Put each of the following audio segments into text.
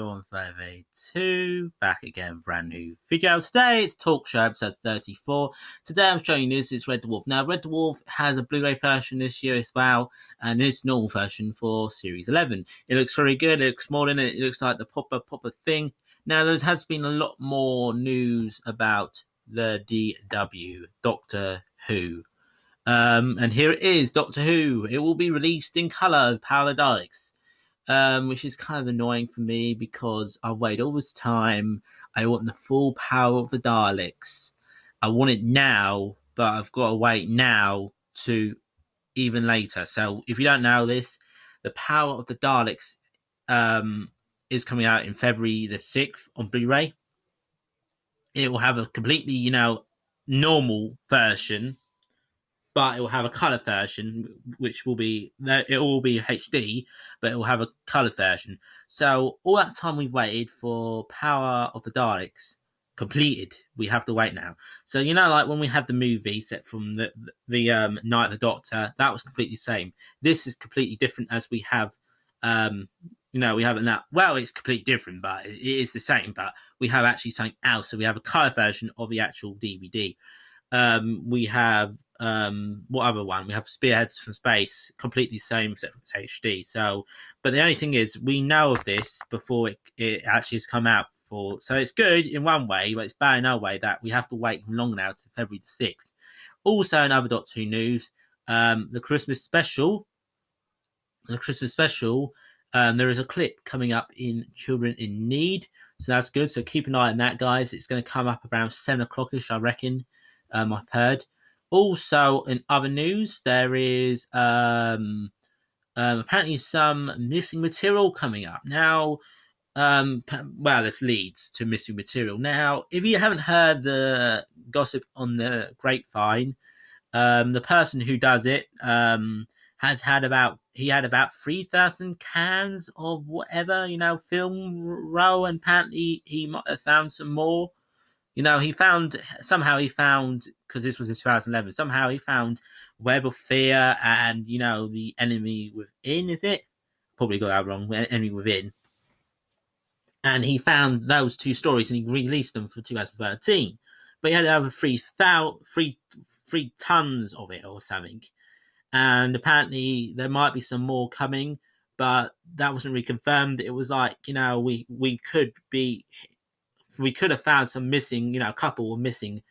152 back again, brand new video. Today it's talk show episode 34. Today I'm showing you this is Red Dwarf. Now Red Dwarf has a Blu-ray version this year as well, and this normal version for Series 11. It looks very good. It looks small in it. It looks like the proper thing. Now there has been a lot more news about the DW Doctor Who. And here it is, Doctor Who. It will be released in colour, Power of the Daleks. Which is kind of annoying for me because I've waited all this time. I want the full power of the Daleks. I want it now, but I've got to wait now to even later. So if you don't know this, the power of the Daleks is coming out in February the 6th on Blu-ray. It will have a completely, normal version, but it will have a colour version, which will be, it will be HD, but it will have a colour version. So all that time we've waited for Power of the Daleks completed, we have to wait now. So, like when we had the movie set from the Night of the Doctor, that was completely the same. This is completely different as we have, we haven't now. Well, it's completely different, but it is the same, but we have actually something else. So we have a colour version of the actual DVD. We have what other one? We have Spearheads from Space, completely same except for it's HD. So, but the only thing is, we know of this before it actually has come out. So it's good in one way, but it's bad in another way that we have to wait long now to February the 6th. Also, in other Doctor Who news, the Christmas special. There is a clip coming up in Children in Need, so that's good. So keep an eye on that, guys. It's going to come up around 7 o'clock-ish, I reckon. I've heard. Also, in other news, there is apparently some missing material coming up. Now, this leads to missing material. Now, if you haven't heard the gossip on the grapevine, the person who does it had about 3,000 cans of whatever, film roll, and apparently he might have found some more. He found, because this was in 2011, somehow he found Web of Fear and, The Enemy Within, is it? Probably got that wrong, Enemy Within. And he found those two stories and he released them for 2013. But he had over 3 tons of it or something. And apparently there might be some more coming, but that wasn't really confirmed. It was like, we could have found some missing, a couple of missing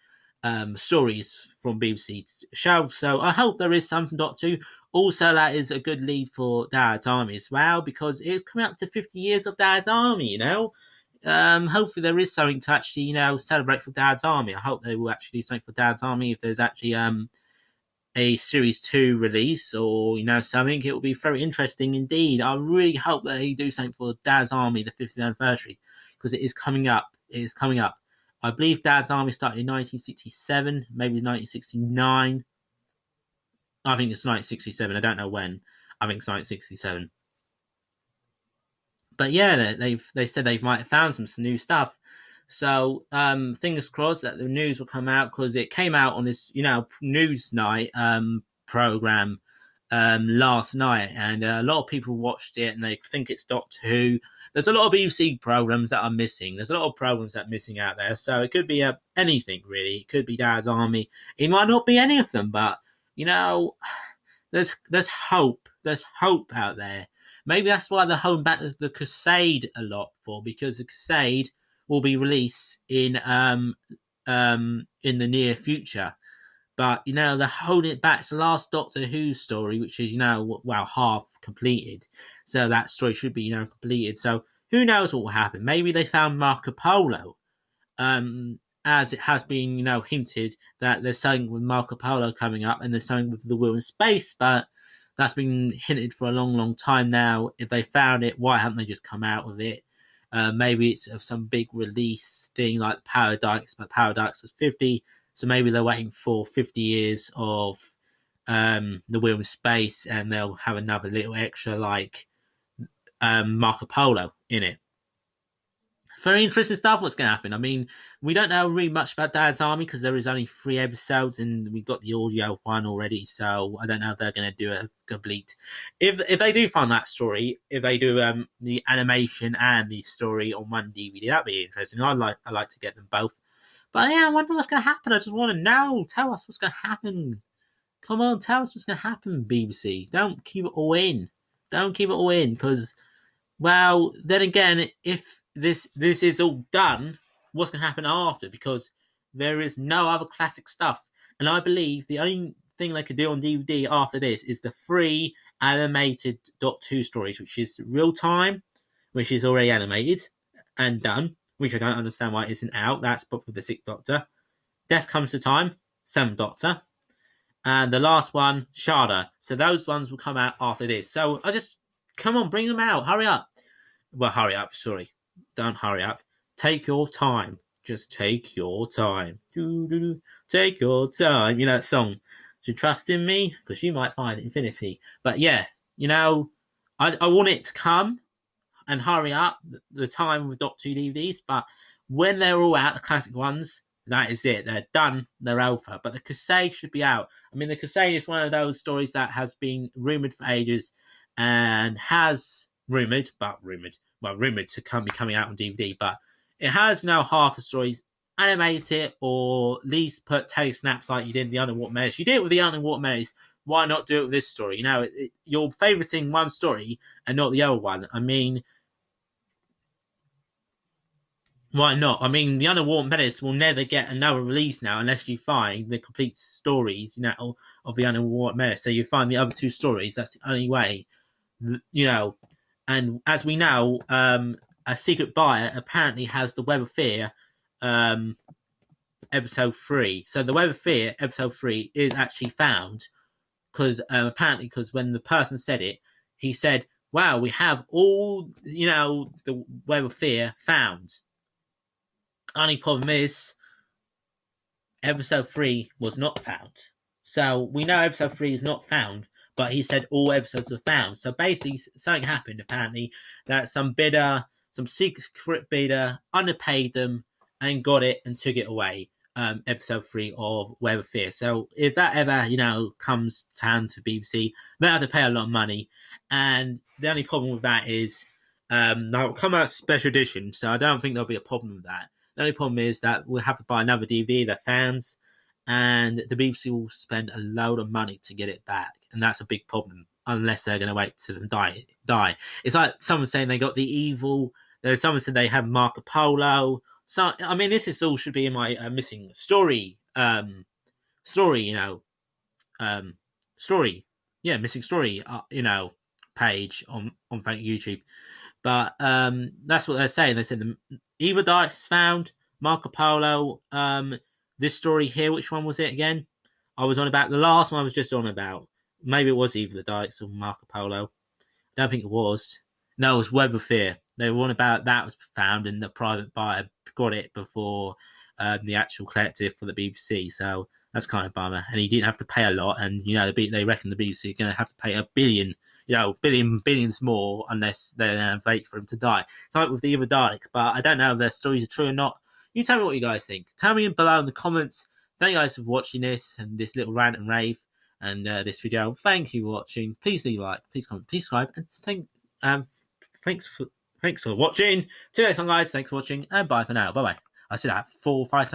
stories from BBC shelves. So I hope there is something Doctor Who. Also, that is a good lead for Dad's Army as well, because it's coming up to 50 years of Dad's Army, Hopefully there is something to actually, celebrate for Dad's Army. I hope they will actually do something for Dad's Army. If there's actually a Series 2 release or, something, it will be very interesting indeed. I really hope that they do something for Dad's Army, the 50th anniversary, because it is coming up. I believe Dad's Army started in 1967, maybe 1969. I think it's 1967. I don't know when. I think it's 1967. But yeah, they said they might have found some new stuff. So fingers crossed that the news will come out, because it came out on this, news night program last night, and a lot of people watched it and they think it's Doctor Who. There's a lot of BBC programs that are missing. There's a lot of programs that are missing out there. So it could be anything, really. It could be Dad's Army. It might not be any of them, but, there's hope. There's hope out there. Maybe that's why they're holding back the Crusade a lot for, because the Crusade will be released in the near future. But, they're holding it back. It's the last Doctor Who story, which is, half completed. So that story should be, completed. So who knows what will happen? Maybe they found Marco Polo. As it has been, hinted that there's something with Marco Polo coming up, and there's something with the Wheel in Space. But that's been hinted for a long, long time now. If they found it, why haven't they just come out with it? Maybe it's some big release thing like Power Daleks, but Power Daleks was 50. So maybe they're waiting for 50 years of the Wheel in Space, and they'll have another little extra like Marco Polo in it. very interesting stuff. What's going to happen? I mean, we don't know really much about Dad's Army because there is only 3 episodes, and we got the audio one already. So I don't know if they're going to do a complete. If they do find that story, if they do the animation and the story on one DVD, that'd be interesting. I like to get them both. But yeah, I wonder what's going to happen. I just want to know. Tell us what's going to happen. Come on, tell us what's going to happen, BBC. Don't keep it all in. Don't keep it all in, because, well, then again, if this is all done, what's going to happen after? Because there is no other classic stuff. And I believe the only thing they could do on DVD after this is the 3 animated .2 stories, which is Real Time, which is already animated and done, which I don't understand why it isn't out. That's but with the 6th Doctor. Death Comes to Time, 7th Doctor. And the last one, Sharda. So those ones will come out after this. So I just, come on, bring them out. Hurry up. Well, hurry up. Sorry. Don't hurry up. Take your time. Just take your time. Take your time. You know that song. So trust in me, because you might find infinity. But yeah, I want it to come and hurry up the time with Doctor Who DVDs. But when they're all out, the classic ones, that is it. They're done. They're over. But the Crusade should be out. I mean, the Crusade is one of those stories that has been rumoured for ages and has rumoured to be coming out on DVD. But it has half the stories. Animate it, or at least put telesnaps like you did in the Underwater Menace. You did it with the Underwater Menace. Why not do it with this story? You're favouriting one story and not the other one. I mean, why not? I mean, the Underwater Menace will never get another release now unless you find the complete stories, of the Underwater Menace. So you find the other 2 stories. That's the only way, And as we know, a secret buyer apparently has the Web of Fear, episode 3. So the Web of Fear, episode 3, is actually found because apparently, because when the person said it, he said, "Wow, we have all, the Web of Fear found." Only problem is, episode 3 was not found. So we know episode 3 is not found, but he said all episodes are found. So basically, something happened, apparently, that some secret bidder, underpaid them and got it and took it away. Episode 3 of Web of Fear. So if that ever, comes down to BBC, they have to pay a lot of money. And the only problem with that is, they'll come out special edition, so I don't think there'll be a problem with that. The only problem is that we'll have to buy another DVD, they're fans, and the BBC will spend a load of money to get it back. And that's a big problem, unless they're going to wait till them die. It's like someone saying they got the evil, someone said they have Marco Polo. So, I mean, this all should be in my missing story, missing story, page on YouTube. But that's what they're saying. They said the Evil Dice found, Marco Polo, this story here. Which one was it again? I was on about the last one. I was just on about. Maybe it was Evil the Dice or Marco Polo. I don't think it was. No, it was Web of Fear. They were on about that was found, and the private buyer got it before the actual collective for the BBC. So that's kind of a bummer. And he didn't have to pay a lot. And they reckon the BBC are going to have to pay $1 billion. Billions more unless they wait for him to die. It's like with the Evil Daleks, but I don't know if their stories are true or not. You tell me what you guys think. Tell me below in the comments. Thank you guys for watching this and this little rant and rave and this video. Thank you for watching. Please leave a like, please comment, please subscribe, and thanks for watching. Till next time, guys. Thanks for watching, and bye for now. Bye bye. I said that 4 or 5 times.